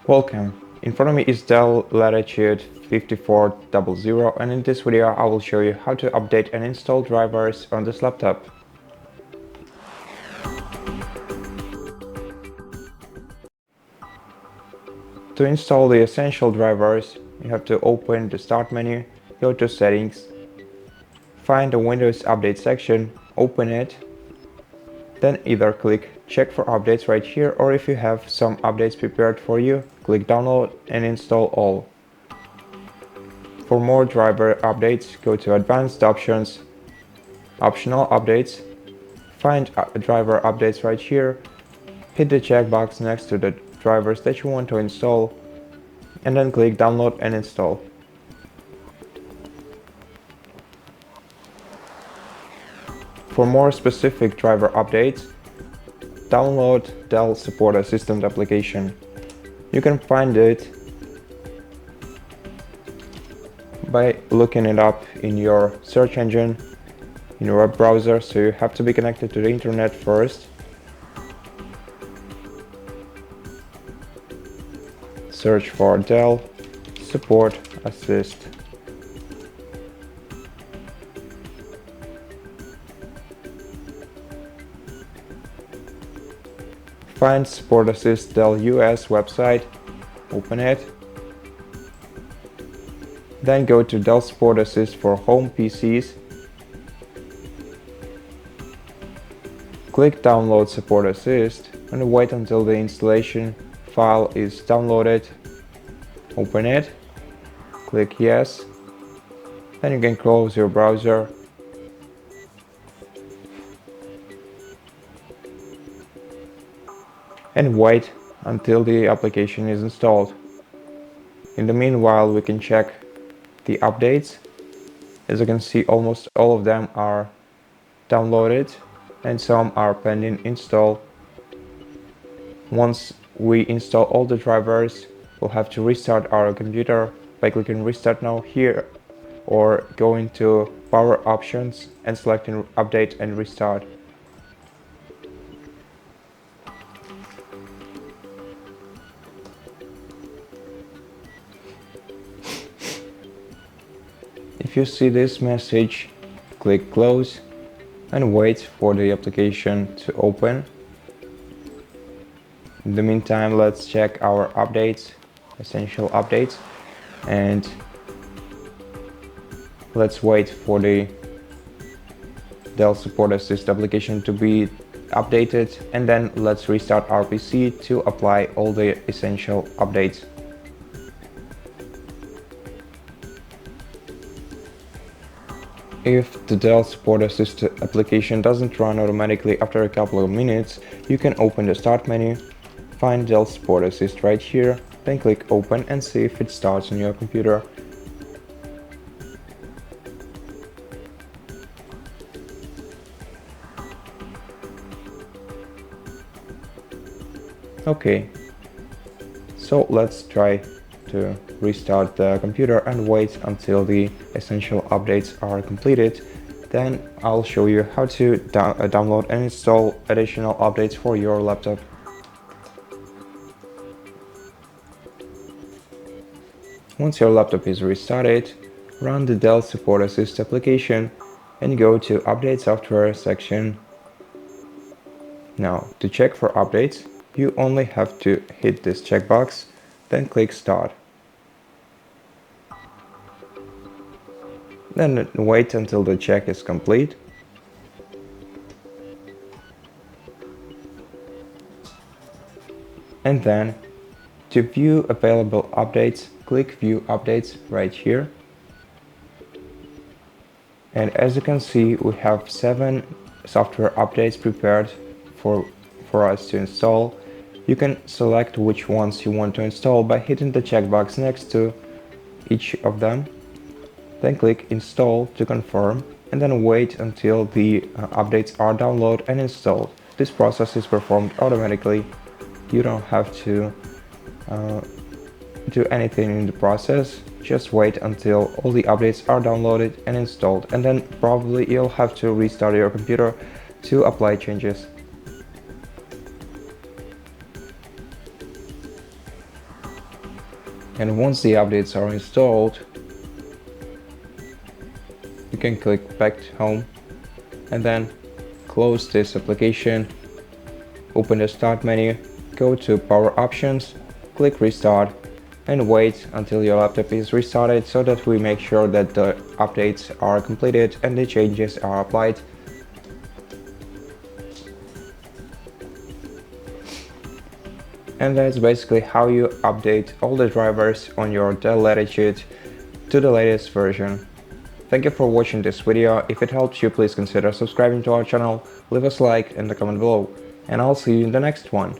Welcome. In front of me is DELL Latitude 5400, and in this video I will show you how to update and install drivers on this laptop. To install the essential drivers, you have to open the Start menu, go to Settings, find the Windows Update section, open it, then either click Check for updates right here, or if you have some updates prepared for you, click Download and install all. For more driver updates, go to Advanced Options, Optional Updates, find driver updates right here, hit the checkbox next to the drivers that you want to install, and then click Download and install. For more specific driver updates, download DELL Support Assistant application. You can find it by looking it up in your search engine, in your web browser, so you have to be connected to the internet first. Search for DELL Support Assist. Find Support Assist DELL US website, open it. Then go to DELL Support Assist for home PCs. Click Download Support Assist and wait until the installation file is downloaded. Open it, click Yes, then you can close your browser. And wait until the application is installed. In the meanwhile, we can check the updates. As you can see, almost all of them are downloaded and some are pending install. Once we install all the drivers, we'll have to restart our computer by clicking Restart Now here, or going to Power Options and selecting Update and Restart. If you see this message, click Close and wait for the application to open. In the meantime, let's check our updates, essential updates, and let's wait for the DELL Support Assist application to be updated, and then let's restart our PC to apply all the essential updates. If the DELL Support Assist application doesn't run automatically after a couple of minutes, you can open the Start menu, find DELL Support Assist right here, then click Open and see if it starts on your computer. Okay, so let's try to restart the computer and wait until the essential updates are completed. Then I'll show you how to download and install additional updates for your laptop. Once your laptop is restarted, run the DELL Support Assist application and go to Update Software section. Now, to check for updates, you only have to hit this checkbox, then click Start. Then wait until the check is complete. And then, to view available updates, click View Updates right here. And as you can see, we have 7 software updates prepared for us to install. You can select which ones you want to install by hitting the checkbox next to each of them. Then click Install to confirm, and then wait until the updates are downloaded and installed. This process is performed automatically. You don't have to do anything in the process. Just wait until all the updates are downloaded and installed, and then probably you'll have to restart your computer to apply changes. And once the updates are installed, you can click back to home and then close this application, open the start menu, go to power options, click restart, and wait until your laptop is restarted so that we make sure that the updates are completed and the changes are applied. And that's basically how you update all the drivers on your DELL Latitude to the latest version. Thank you for watching this video. If it helps you, please consider subscribing to our channel, leave us a like and a comment below, and I'll see you in the next one.